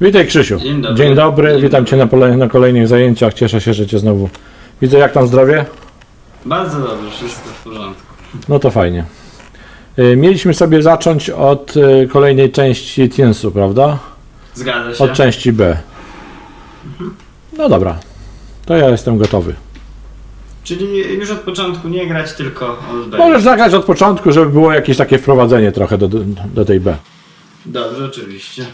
Witaj, Krzysiu. Dzień dobry. Witam Cię na kolejnych zajęciach. Cieszę się, że Cię znowu widzę. Jak tam zdrowie? Bardzo dobrze, wszystko w porządku. No to fajnie. Mieliśmy sobie zacząć od kolejnej części Tiensu, prawda? Zgadza się. Od części B. No dobra, to ja jestem gotowy. Czyli już od początku nie grać, tylko od B. Możesz zagrać od początku, żeby było jakieś takie wprowadzenie trochę do tej B. Dobrze, oczywiście.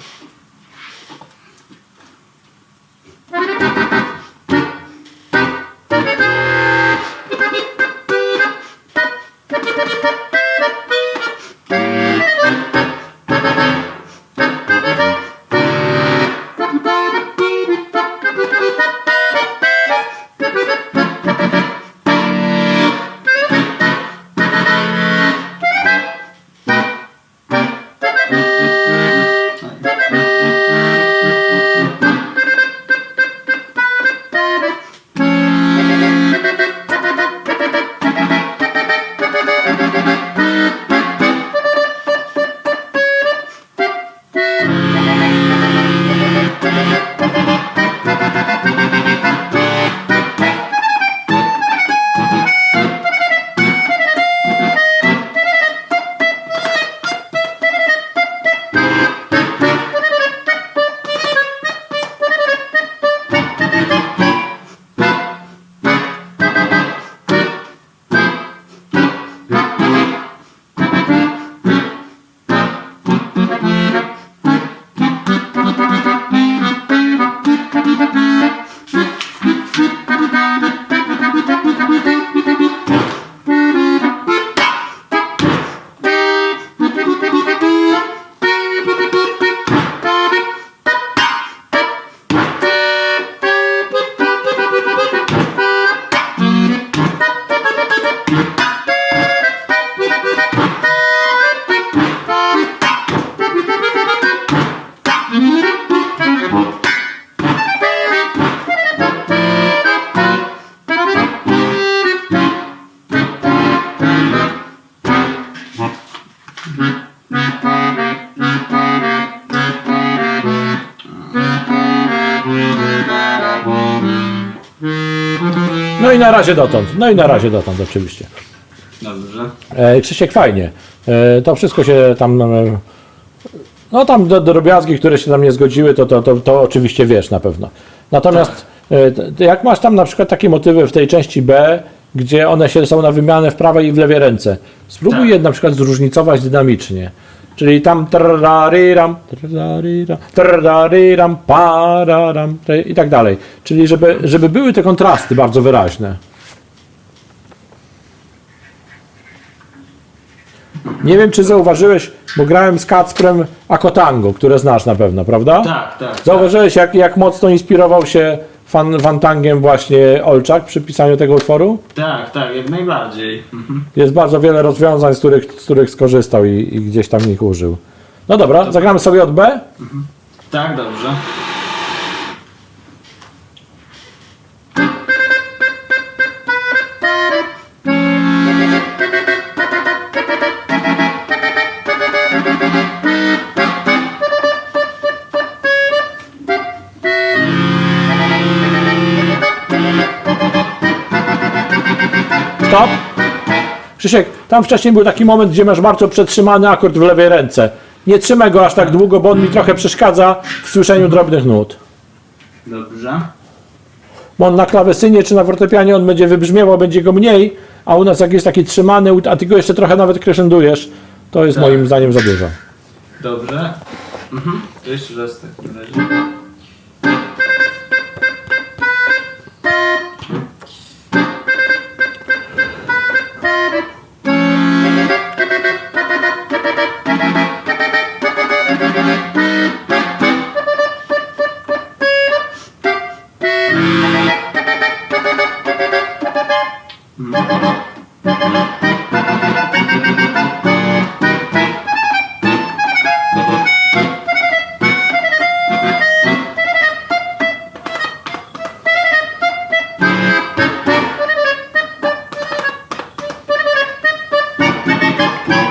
No i na razie dotąd oczywiście. Dobrze. Krzysiek, fajnie. To wszystko się tam... No tam drobiazgi, które się tam nie zgodziły, to oczywiście wiesz na pewno. Natomiast jak masz tam na przykład takie motywy w tej części B, gdzie one są na wymianę w prawej i w lewej ręce, spróbuj Tak. je na przykład zróżnicować dynamicznie. Czyli tam trrariram, pararam i tak dalej. Czyli żeby były te kontrasty bardzo wyraźne. Nie wiem, czy zauważyłeś, bo grałem z Kacprem Akotango, które znasz na pewno, prawda? Tak. Zauważyłeś, jak mocno inspirował się Fantangiem właśnie Olczak przy pisaniu tego utworu? Tak, jak najbardziej. Jest bardzo wiele rozwiązań, z których skorzystał i gdzieś tam ich użył. No dobra, zagramy sobie od B? Tak, dobrze. Stop! Krzysiek, tam wcześniej był taki moment, gdzie masz bardzo przetrzymany akord w lewej ręce. Nie trzymaj go aż tak długo, bo on mi trochę przeszkadza w słyszeniu drobnych nut. Dobrze. Bo on na klawesynie czy na fortepianie on będzie wybrzmiewał, będzie go mniej, a u nas jak jest taki trzymany, a ty go jeszcze trochę nawet crescendujesz, to jest Tak. moim zdaniem za dużo. Dobrze. To jeszcze raz w takim razie.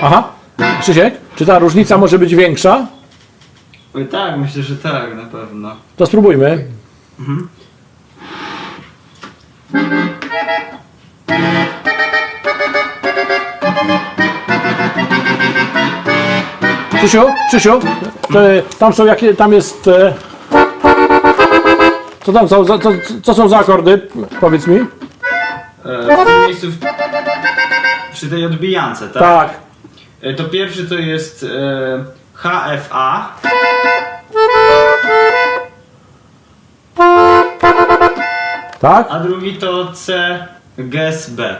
Aha. Krzysiek, czy ta różnica może być większa? Oj, tak, myślę, że tak, na pewno. To spróbujmy. Krzysiu, tam są jakie, tam jest... Co tam są, co są za akordy? Powiedz mi. W tym miejscu, przy tej odbijance, tak? Tak. To pierwszy to jest HFA. Tak? A drugi to C Ges B.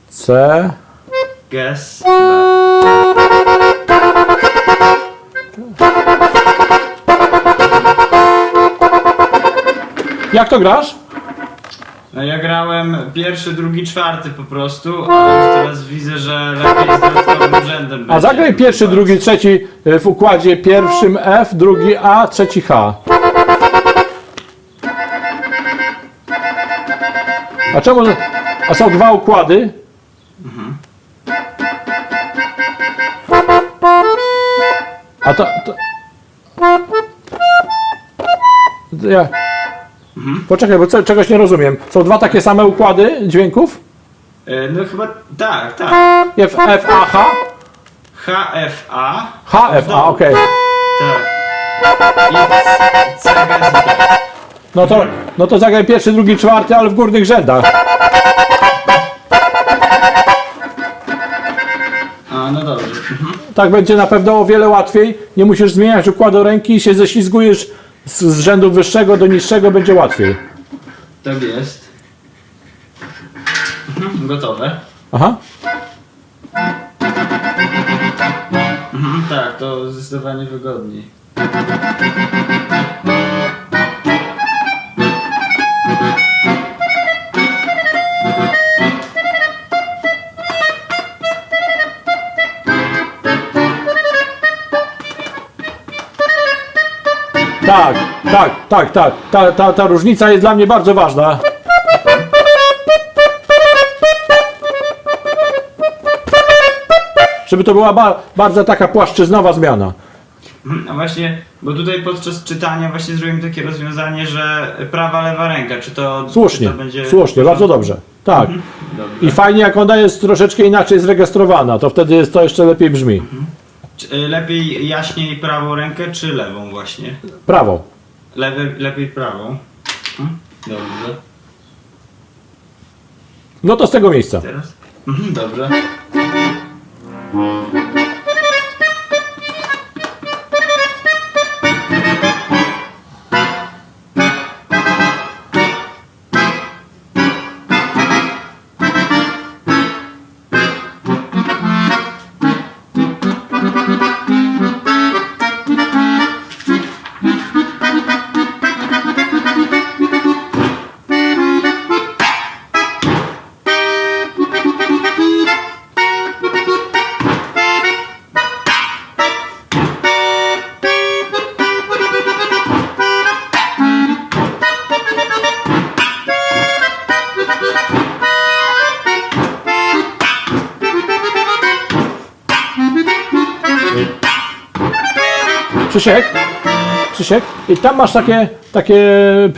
C. Ges B. Jak to grasz? No ja grałem pierwszy, drugi, czwarty po prostu, ale teraz widzę, że lepiej z dodatkowym rzędem A będzie. zagraj pierwszy, drugi, trzeci w układzie pierwszym F, drugi A, trzeci H. A czemu? A są dwa układy? A to ja. Poczekaj, bo czegoś nie rozumiem. Są dwa takie same układy dźwięków? No chyba tak, tak. F, F, A, H? HFA. H, F, A, okej. Tak. I C Ges B. No to zagraj pierwszy, drugi, czwarty, ale w górnych rzędach. A, no dobrze. Tak będzie na pewno o wiele łatwiej. Nie musisz zmieniać układu ręki i się ześlizgujesz z rzędu wyższego do niższego, będzie łatwiej. Tak jest. Gotowe. Aha. Tak, to zdecydowanie wygodniej. Tak. Ta różnica jest dla mnie bardzo ważna. Żeby to była bardzo taka płaszczyznowa zmiana. A właśnie, bo tutaj podczas czytania właśnie zrobimy takie rozwiązanie, że prawa, lewa ręka, czy to, Słusznie, czy to będzie... słusznie, bardzo dobrze. Tak. Dobrze. I fajnie jak ona jest troszeczkę inaczej zrejestrowana, to wtedy to jeszcze lepiej brzmi. Lepiej jaśniej prawą rękę, czy lewą właśnie? Prawo. Lepiej prawą. Dobrze. No to z tego miejsca. Teraz? Dobrze. Krzysiek, i tam masz takie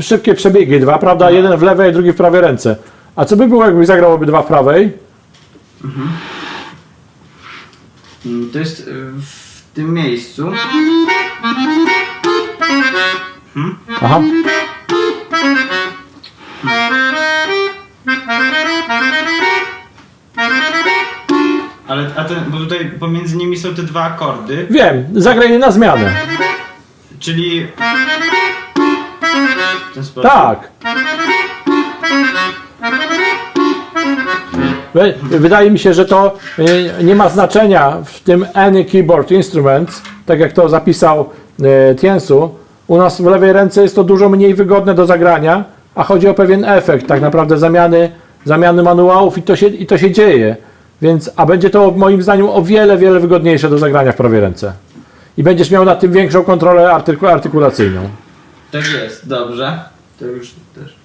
szybkie przebiegi, dwa, prawda? Jeden w lewej, drugi w prawej ręce. A co by było, jakbyś zagrał obydwa w prawej? To jest w tym miejscu. Aha. Bo tutaj pomiędzy nimi są te dwa akordy, Wiem, zagraj je na zmianę. czyli w ten sposób. Tak. Wydaje mi się, że to nie ma znaczenia w tym any keyboard instrument, tak jak to zapisał Tiensu. U nas w lewej ręce jest to dużo mniej wygodne do zagrania, a chodzi o pewien efekt, tak naprawdę zamiany manuałów i to się dzieje. Więc, a będzie to moim zdaniem o wiele wygodniejsze do zagrania w prawej ręce. I będziesz miał nad tym większą kontrolę artykulacyjną. Tak jest, dobrze. To już też.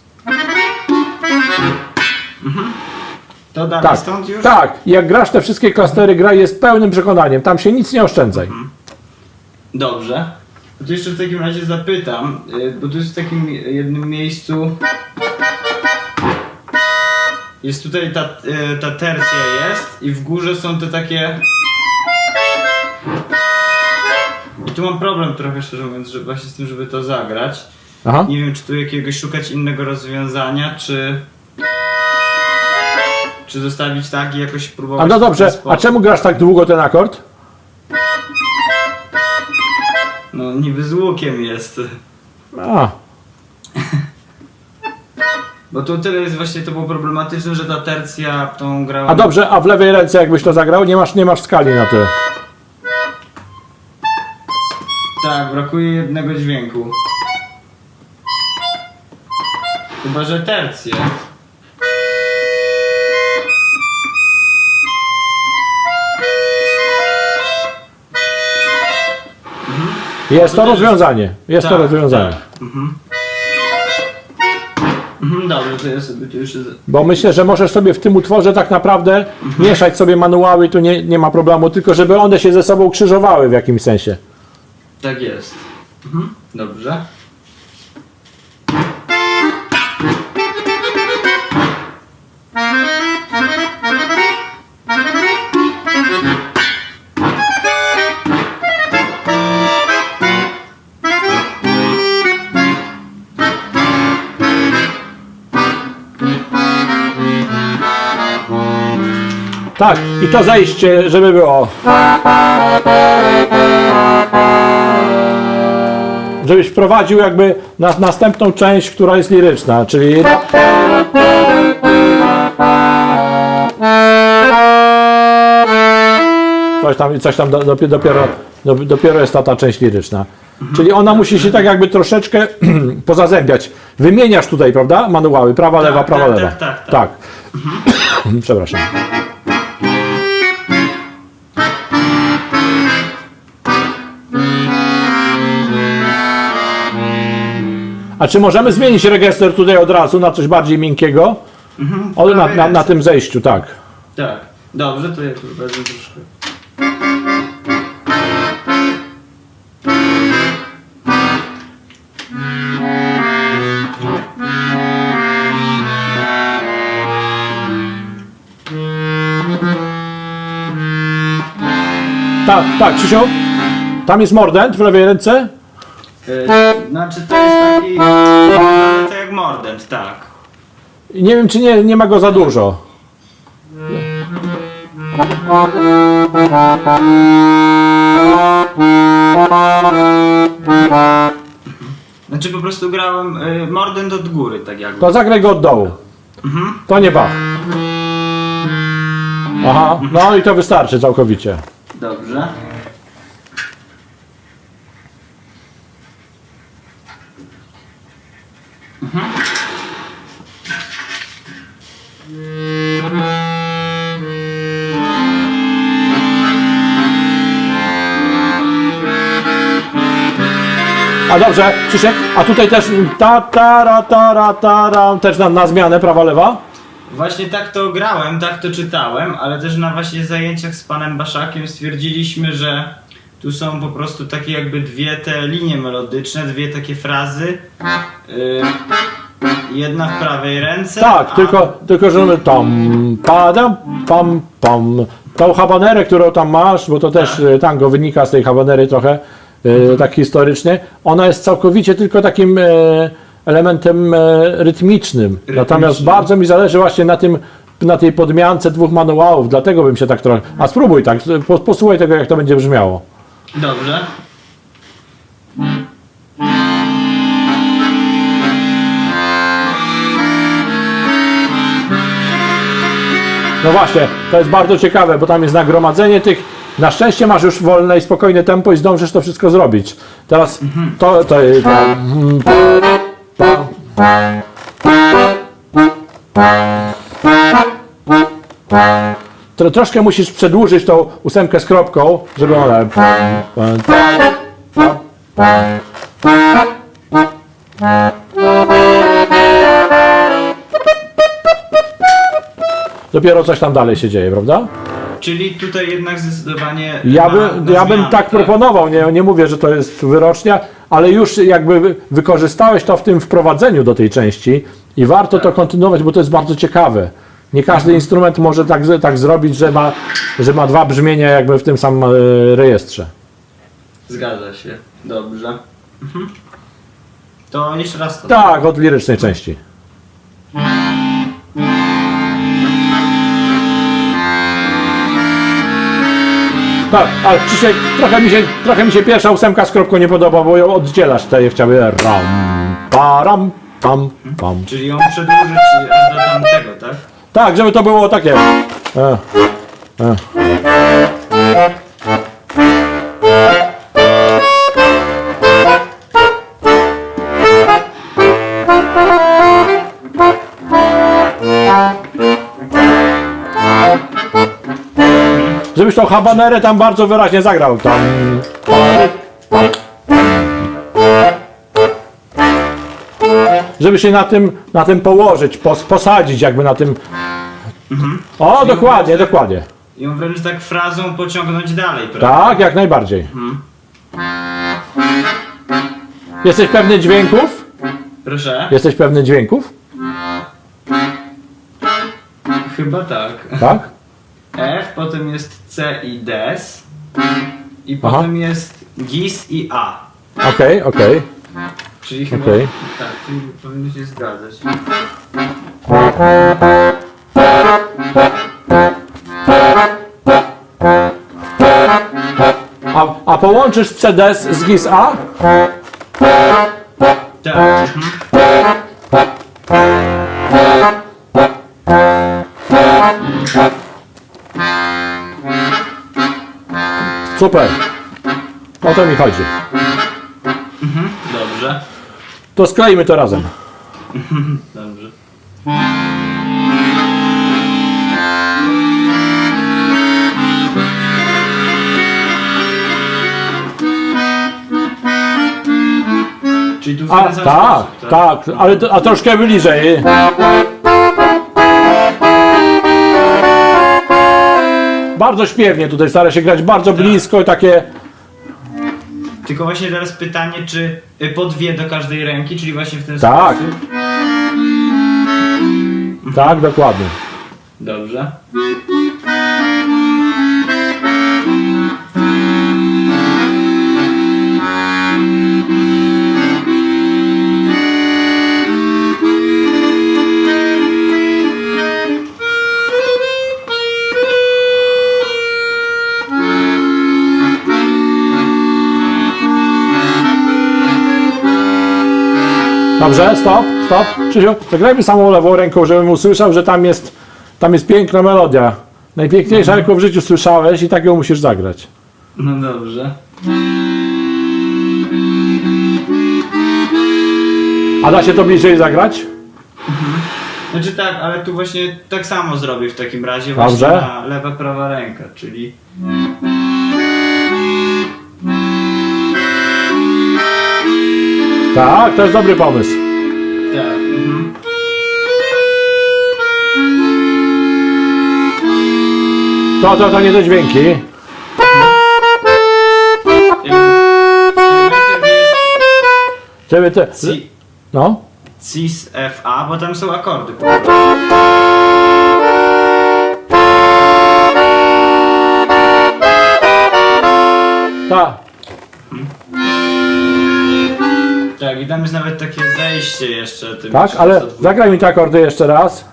To dalej Tak, stąd już? tak. I jak grasz te wszystkie klastery, graj je z pełnym przekonaniem. Tam się nic nie oszczędzaj. Dobrze. To jeszcze w takim razie zapytam, bo tu jest w takim jednym miejscu. Jest tutaj ta tercja jest i w górze są te takie. I tu mam problem trochę, szczerze mówiąc, że właśnie z tym, żeby to zagrać. Aha. Nie wiem, czy tu jakiegoś szukać innego rozwiązania, czy zostawić tak i jakoś próbować. A no w ten dobrze, sposób. a czemu grasz tak długo ten akord? No niby z łukiem jest. A, Bo tu tyle jest właśnie, to było problematyczne, że ta tercja tą grała. a dobrze, a w lewej ręce jakbyś to zagrał? Nie masz skali na tyle. Tak, brakuje jednego dźwięku. Chyba, że tercję. Jest to rozwiązanie, jest to Tak, rozwiązanie. tak. Dobrze, to ja sobie tu jeszcze. Bo myślę, że możesz sobie w tym utworze tak naprawdę mieszać sobie manuały, tu nie ma problemu, tylko żeby one się ze sobą krzyżowały w jakimś sensie. Tak jest. Dobrze. Tak, i to zejście, żeby było. Żebyś wprowadził jakby następną część, która jest liryczna, czyli coś tam dopiero jest ta część liryczna. Czyli ona musi się tak jakby troszeczkę pozazębiać. Wymieniasz tutaj, prawda? Manuały, prawa, lewa, prawa, tak, lewa. tak. Przepraszam. A czy możemy zmienić register tutaj od razu na coś bardziej miękkiego? Na tym zejściu, tak. Tak. Dobrze, to ja tu wezmę troszkę. Tak, Krzysiu? Tam jest mordent w lewej ręce? Znaczy to jest taki. Wygląda to jak mordent, tak. I nie wiem, czy nie ma go za dużo. Znaczy po prostu grałem mordent od góry, tak jakby. To zagraj go od dołu. To nie Bach. Aha, no i to wystarczy całkowicie. Dobrze. A dobrze, Krzysiek, a tutaj też też na zmianę prawa, lewa? Właśnie tak to grałem, tak to czytałem, ale też na właśnie zajęciach z panem Baszakiem stwierdziliśmy, że tu są po prostu takie jakby dwie te linie melodyczne, dwie takie frazy. Jedna w prawej ręce. Tak, tylko że my tam padam, pam, pam. Tą habanerę, którą tam masz, bo to też tango wynika z tej habanery trochę, tak historycznie, ona jest całkowicie tylko takim elementem rytmicznym. Natomiast bardzo mi zależy właśnie na tej podmiance dwóch manuałów, dlatego bym się tak trochę... A spróbuj tak, posłuchaj tego, jak to będzie brzmiało. Dobrze. No właśnie, to jest bardzo ciekawe, bo tam jest nagromadzenie tych. Na szczęście masz już wolne i spokojne tempo i zdążysz to wszystko zrobić. Teraz to jest. Troszkę musisz przedłużyć tą ósemkę z kropką, żeby ona. Dopiero coś tam dalej się dzieje, prawda? Czyli tutaj jednak zdecydowanie Ja, na ja bym zmianę, tak proponował, nie mówię, że to jest wyrocznia, ale już jakby wykorzystałeś to w tym wprowadzeniu do tej części i warto to kontynuować, bo to jest bardzo ciekawe. Nie każdy instrument może tak zrobić, że ma dwa brzmienia jakby w tym samym rejestrze. Zgadza się. Dobrze. Mhm. To jeszcze raz to. Tak, od lirycznej części. Tak, ale Krzysiek, trochę mi się pierwsza ósemka z kropką nie podoba, bo ją oddzielasz te chciały ram, param, pam, pam. Czyli ją przedłużyć aż do tamtego, tak? Tak, żeby to było takie. Żebyś tą habanerę tam bardzo wyraźnie zagrał. Tam. Żeby się na tym położyć, posadzić jakby na tym. O, dokładnie, dokładnie. Ją wręcz tak frazą pociągnąć dalej, prawda? Tak, jak najbardziej. Jesteś pewny dźwięków? Proszę? Jesteś pewny dźwięków? Chyba tak. Tak? F, potem jest C i Des. I Aha. potem jest Gis i A. Okej, okej. Czyli chyba. Okej. Tak, czyli powinno się zgadzać. A połączysz CD z GIS A? Tak. Super. O to mi chodzi. Dobrze. To skleimy to razem. Dobrze. Czyli tu w A, ten sam tak, sposób, tak, ale a troszkę bliżej. Bardzo śpiewnie tutaj stara się grać, bardzo blisko, takie. Tylko właśnie teraz pytanie, czy po dwie do każdej ręki, czyli właśnie w ten Tak. sposób? Tak, dokładnie. Dobrze. Dobrze, stop. Krzysiu, zagrajmy samą lewą ręką, żebym usłyszał, że tam jest piękna melodia. Najpiękniejsza, jaką w życiu słyszałeś i tak ją musisz zagrać. No dobrze. A da się to bliżej zagrać? Znaczy tak, ale tu właśnie tak samo zrobię w takim razie, właśnie Dobrze. na lewa, prawa ręka, czyli... Tak, to jest dobry pomysł. Tak. To nie te dźwięki. Żeby te. No. Cis, F, A, bo tam są akordy po prostu. Tak. Tak, i tam jest nawet takie zejście jeszcze. Tym Tak, ale zagraj mi te akordy jeszcze raz.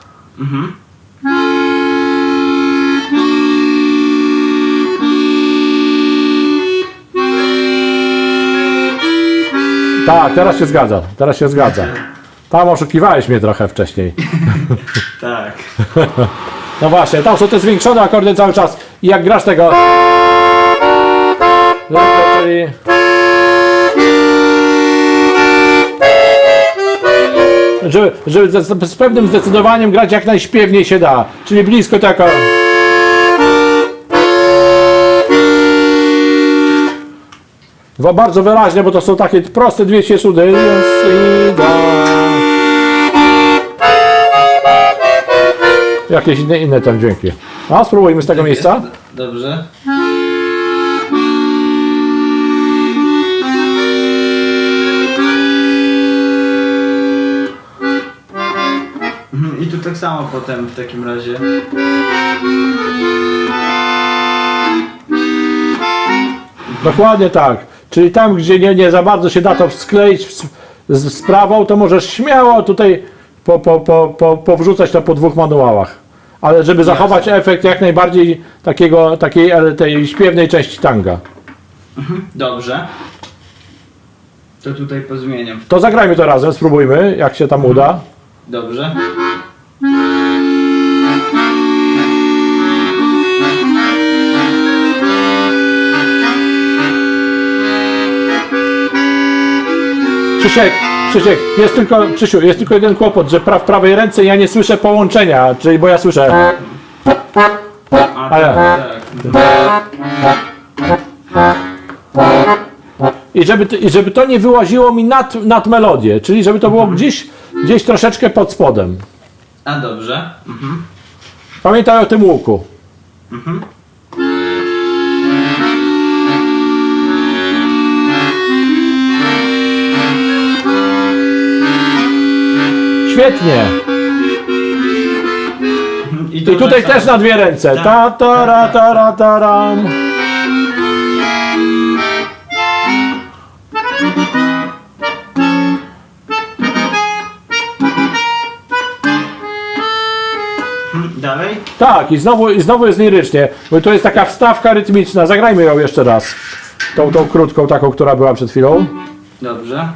Tak, teraz się zgadza. Tam oszukiwałeś mnie trochę wcześniej. Tak. No właśnie, tam są te zwiększone akordy cały czas. I jak grasz tego... Czyli... Żeby z pewnym zdecydowaniem grać jak najśpiewniej się da. Czyli blisko tego... Bardzo wyraźnie, bo to są takie proste dwie ćwierćnuty. Jakieś inne tam dźwięki. A spróbujmy z tego miejsca. Dobrze. I tu tak samo potem w takim razie. Dokładnie tak. Czyli tam, gdzie nie za bardzo się da to skleić z sprawą, to możesz śmiało tutaj powrzucać to po dwóch manuałach. Ale żeby zachować efekt jak najbardziej tej śpiewnej części tanga. Dobrze. To tutaj pozmieniam. To zagrajmy to razem, spróbujmy, jak się tam uda. Dobrze. Krzysiek, Krzysiu, jest tylko jeden kłopot, że w prawej ręce ja nie słyszę połączenia, czyli bo ja słyszę. A Ale- tak. I żeby to nie wyłaziło mi nad melodię, czyli żeby to było gdzieś troszeczkę pod spodem. A dobrze. Pamiętaj o tym łuku. Świetnie. I to tutaj tak też na dwie ręce. Tak, Ta ta ra ta ra ta ram. Dalej? Tak, i znowu jest lirycznie, bo to jest taka wstawka rytmiczna. Zagrajmy ją jeszcze raz. Tą krótką, taką, która była przed chwilą. Dobrze.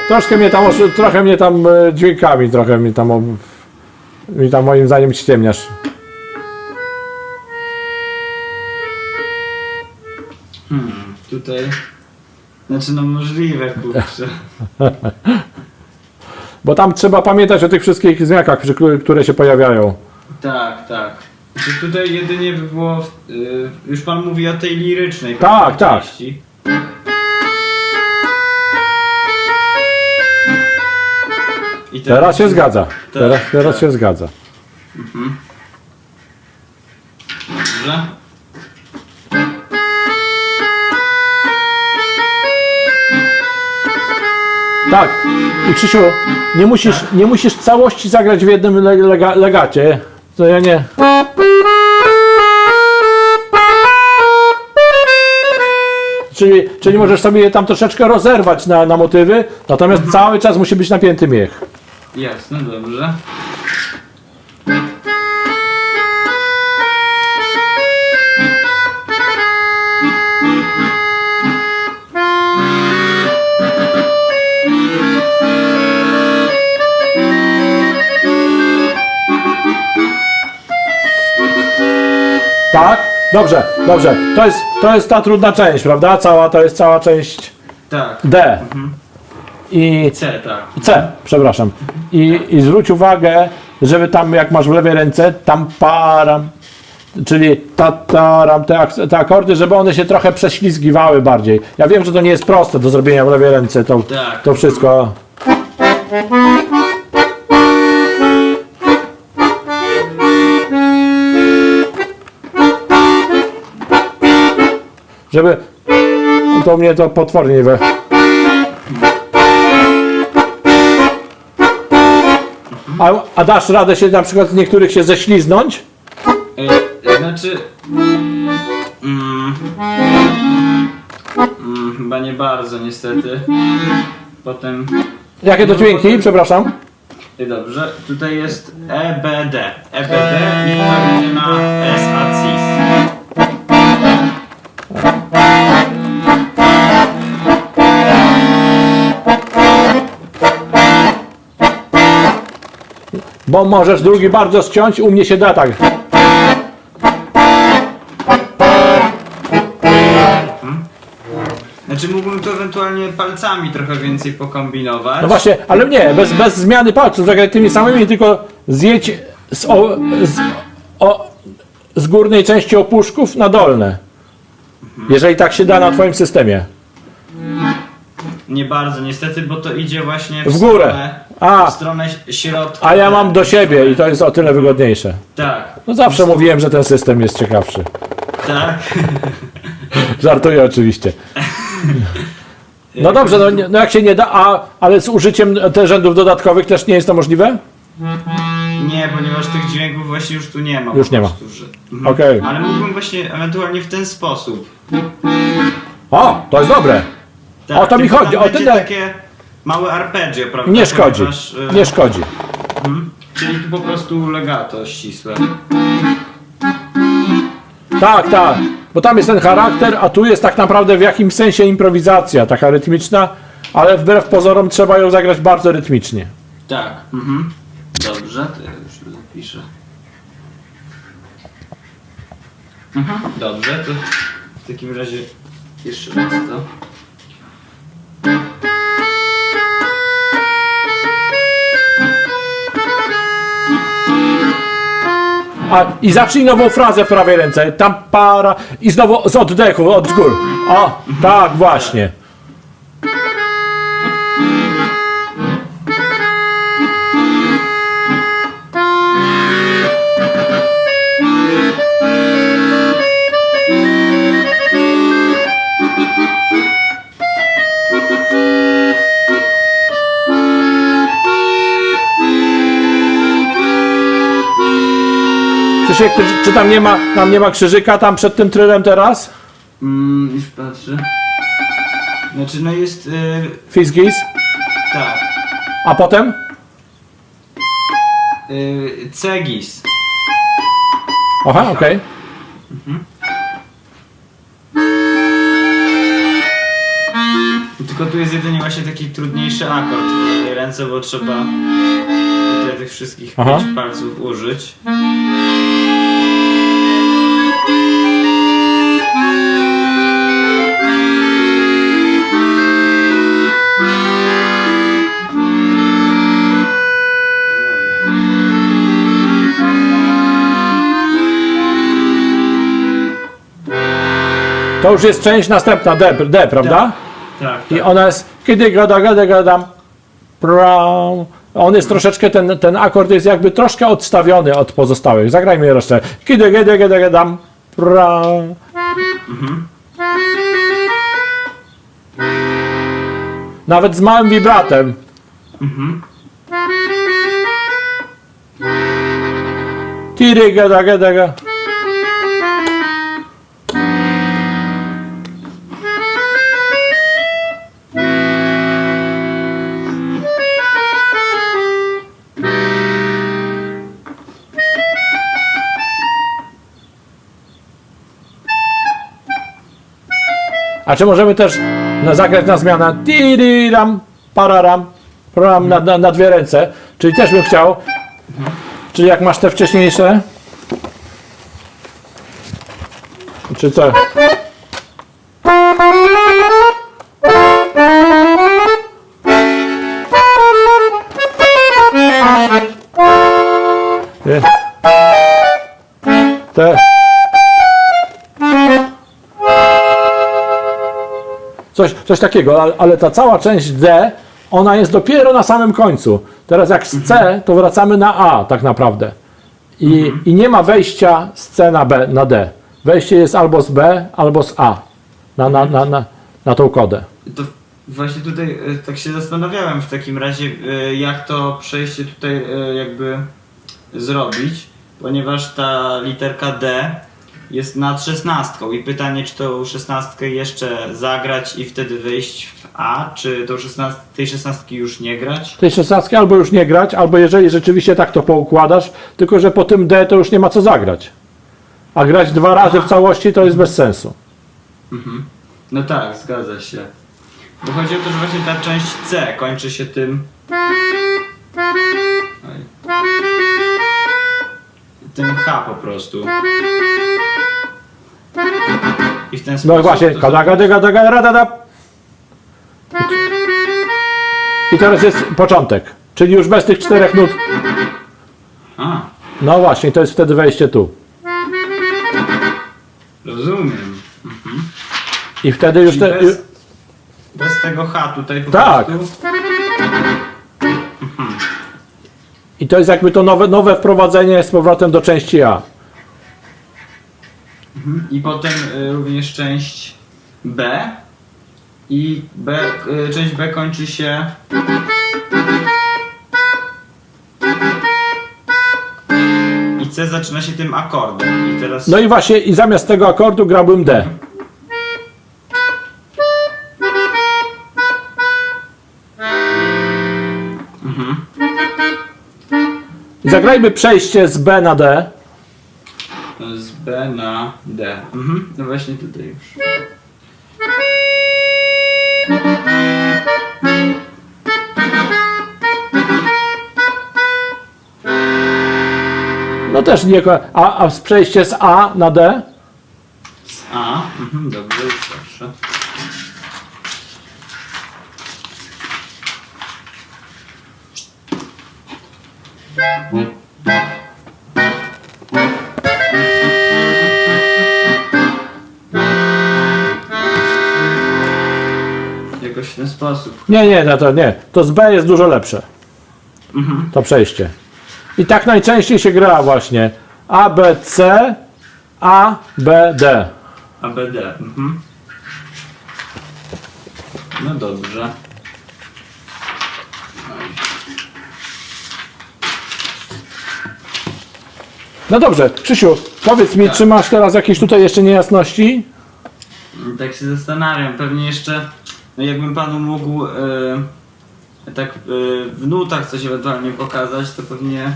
Troszkę mnie tam, trochę mnie tam dźwiękami, trochę mi tam moim zdaniem ściemniasz. Tutaj. Znaczy no możliwe, kurczę. Bo tam trzeba pamiętać o tych wszystkich zmianach, które się pojawiają. Tak, tak. Znaczy tutaj jedynie by było. Już pan mówi o tej lirycznej Tak, tak. części. I Teraz się zgadza. Teraz tak. się zgadza. Dobrze. Tak. I Krzysiu, nie musisz całości zagrać w jednym legacie. To ja nie. Czyli możesz sobie je tam troszeczkę rozerwać na motywy, natomiast cały czas musi być napięty miech. Jasne, dobrze. Tak? Dobrze. To jest ta trudna część, prawda? To jest cała część Tak. D. I C, tak. C, przepraszam. I zwróć uwagę, żeby tam, jak masz w lewej ręce, tam param, czyli tataram, te akordy, żeby one się trochę prześlizgiwały bardziej. Ja wiem, że to nie jest proste do zrobienia w lewej ręce, Tak. to wszystko. Żeby to mnie to potwornie we. A dasz radę się na przykład z niektórych się ześliznąć? Znaczy. Chyba nie bardzo, niestety. Potem. Jakie to dźwięki? Przepraszam. Dobrze, tutaj jest EBD. EBD i pewnie na S A cis. Bo możesz drugi bardzo ściąć, u mnie się da tak. Znaczy mógłbym to ewentualnie palcami trochę więcej pokombinować. No właśnie, ale nie, bez zmiany palców, zagraj tymi samymi, tylko zjedź z górnej części opuszków na dolne. Jeżeli tak się da na twoim systemie. Nie bardzo, niestety, bo to idzie właśnie W górę. Stronę, w stronę środka. A ja mam do siebie i to jest o tyle wygodniejsze. Tak, No zawsze mówiłem, że ten system jest ciekawszy. tak. Żartuję oczywiście. No dobrze, no jak się nie da, ale z użyciem tych rzędów dodatkowych też nie jest to możliwe? Nie, ponieważ tych dźwięków właśnie już tu nie ma. Już po nie ma. prostu, że... Okej. Ale mógłbym właśnie ewentualnie w ten sposób. O, to jest dobre. Tak, O to mi tylko chodzi, tam o będzie tyle- takie małe arpeggio, prawda? Nie szkodzi. Ponieważ, Nie szkodzi. Czyli tu po prostu legato ścisłe. Tak, tak. Bo tam jest ten charakter, a tu jest tak naprawdę w jakimś sensie improwizacja, taka rytmiczna, ale wbrew pozorom trzeba ją zagrać bardzo rytmicznie. Tak. Dobrze, to ja już zapiszę. Dobrze, to w takim razie jeszcze raz to. I zacznij nową frazę w prawej ręce. Tam para. I znowu z oddechu, od gór. O, tak, właśnie. Krzysiek, czy tam nie ma krzyżyka tam przed tym trylem teraz? Już patrzę. Znaczy, no jest. Fizgis. Tak. A potem? Cegis. Aha, okej. Tylko tu jest jedynie właśnie taki trudniejszy akord w lewej ręce, bo trzeba tutaj tych wszystkich Aha. 5 palców użyć. To już jest część następna, D, prawda? Tak. I ona jest, kiedy gadam, pram. On jest troszeczkę, ten akord jest jakby troszkę odstawiony od pozostałych. Zagrajmy jeszcze. Kiedy gadam, pram. Nawet z małym wibratem. Tiry gada. A czy możemy też zagrać na zmianę tiriram, pararam, pram, na dwie ręce? Czyli też bym chciał. Czyli jak masz te wcześniejsze? Czy co? Nie. Te. Coś takiego, ale ta cała część D, ona jest dopiero na samym końcu. Teraz jak z C, to wracamy na A tak naprawdę. I nie ma wejścia z C na B, na D. Wejście jest albo z B, albo z A na tą kodę. To właśnie tutaj tak się zastanawiałem w takim razie, jak to przejście tutaj jakby zrobić, ponieważ ta literka D jest nad 16 i pytanie, czy tą 16 jeszcze zagrać i wtedy wejść w A, czy tą tej 16 już nie grać? Tej 16 albo już nie grać, albo jeżeli rzeczywiście tak to poukładasz, tylko że po tym D to już nie ma co zagrać. A grać dwa razy w całości to jest bez sensu. No tak, zgadza się. Bo chodzi o to, że właśnie ta część C kończy się tym... Oj. Tym H po prostu. I w ten sposób... No właśnie, to- kadagadagadagaradada. I teraz jest początek, czyli już bez tych 4 nut. A, No właśnie, to jest wtedy wejście tu. rozumiem. I wtedy już Czyli te... bez tego H tutaj po Tak. prostu. I to jest jakby to nowe wprowadzenie z powrotem do części A. I potem również część B. I część B kończy się... I C zaczyna się tym akordem. I teraz... No i właśnie, i zamiast tego akordu grałbym D. I zagrajmy przejście z B na D. Z B na D. No właśnie tutaj już. No też nie... A przejście z A na D? Z A. Dobrze, już proszę. Jakoś w ten sposób. Nie, to nie. To z B jest dużo lepsze. To przejście. I tak najczęściej się gra właśnie. A, B, C, A, B, D. ABD. No dobrze. No dobrze, Krzysiu, powiedz mi, czy masz teraz jakieś tutaj jeszcze niejasności? Tak się zastanawiam, pewnie jeszcze, no jakbym panu mógł w nutach coś ewentualnie pokazać, to pewnie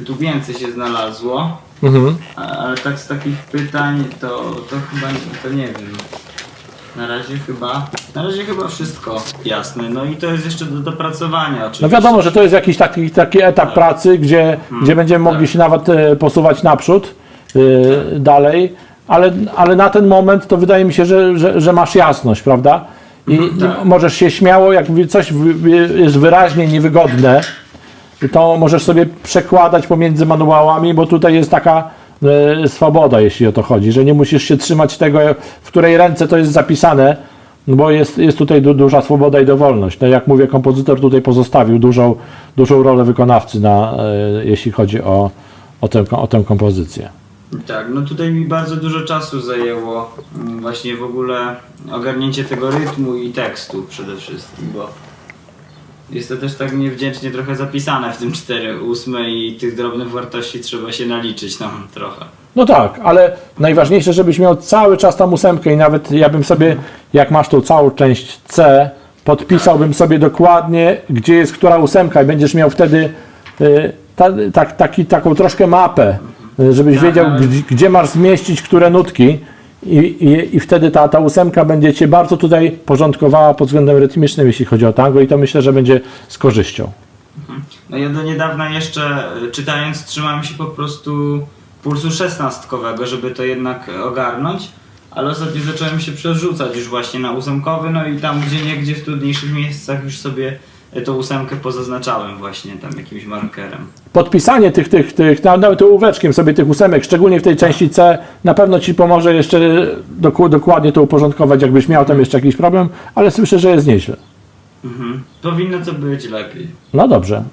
tu więcej się znalazło. Ale tak z takich pytań to chyba to nie wiem. Na razie chyba wszystko jasne. No i to jest jeszcze do dopracowania oczywiście. No wiadomo, że to jest jakiś taki etap pracy, gdzie będziemy mogli się nawet posuwać naprzód, dalej, ale na ten moment to wydaje mi się, że masz jasność, prawda? I możesz się śmiało, jak coś jest wyraźnie niewygodne, to możesz sobie przekładać pomiędzy manuałami, bo tutaj jest taka swoboda, jeśli o to chodzi, że nie musisz się trzymać tego, w której ręce to jest zapisane, bo jest tutaj duża swoboda i dowolność. No jak mówię, kompozytor tutaj pozostawił dużą rolę wykonawcy, jeśli chodzi o tę kompozycję. Tak, no tutaj mi bardzo dużo czasu zajęło właśnie w ogóle ogarnięcie tego rytmu i tekstu przede wszystkim, bo jest to też tak niewdzięcznie trochę zapisane w tym 4/8 i tych drobnych wartości trzeba się naliczyć tam trochę. No tak, ale najważniejsze, żebyś miał cały czas tam 8 i nawet ja bym sobie, jak masz tą całą część C, podpisałbym sobie dokładnie, gdzie jest która 8 i będziesz miał wtedy taką troszkę mapę, żebyś wiedział, gdzie masz zmieścić które nutki i wtedy ta 8 będzie Cię bardzo tutaj porządkowała pod względem rytmicznym, jeśli chodzi o tango i to myślę, że będzie z korzyścią. No ja do niedawna jeszcze czytając trzymałem się po prostu pulsu 16-kowego, żeby to jednak ogarnąć, ale ostatnio zacząłem się przerzucać już właśnie na 8-kowy, no i tam gdzieniegdzie w trudniejszych miejscach już sobie tą 8 pozaznaczałem właśnie tam jakimś markerem. Podpisanie tych nawet ołóweczkiem sobie tych 8, szczególnie w tej części C, na pewno Ci pomoże jeszcze dokładnie to uporządkować, jakbyś miał tam jeszcze jakiś problem, ale słyszę, że jest nieźle. Powinno to być lepiej. No dobrze.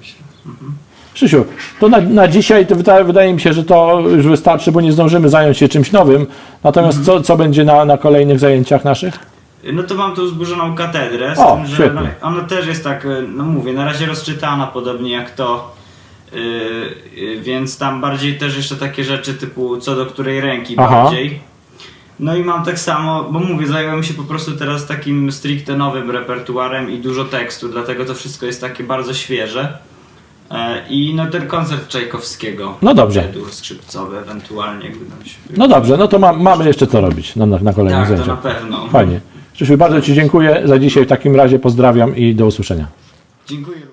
Krzysiu, to na dzisiaj to wydaje mi się, że to już wystarczy, bo nie zdążymy zająć się czymś nowym. Natomiast co będzie na kolejnych zajęciach naszych? No to mam tu zburzoną katedrę, z O, tym, że świetnie. ona też jest tak, no mówię, na razie rozczytana podobnie jak to, więc tam bardziej też jeszcze takie rzeczy typu co do której ręki bardziej. No i mam tak samo, bo mówię, zająłem się po prostu teraz takim stricte nowym repertuarem i dużo tekstu, dlatego to wszystko jest takie bardzo świeże. I no ten koncert Czajkowskiego. No dobrze. Dur skrzypcowy ewentualnie, jakby tam się... No dobrze, no to mamy jeszcze co robić na kolejnych Tak, to na zajęciach. pewno. Fajnie. Krzysiu, bardzo Ci dziękuję za dzisiaj. W takim razie pozdrawiam i do usłyszenia. Dziękuję.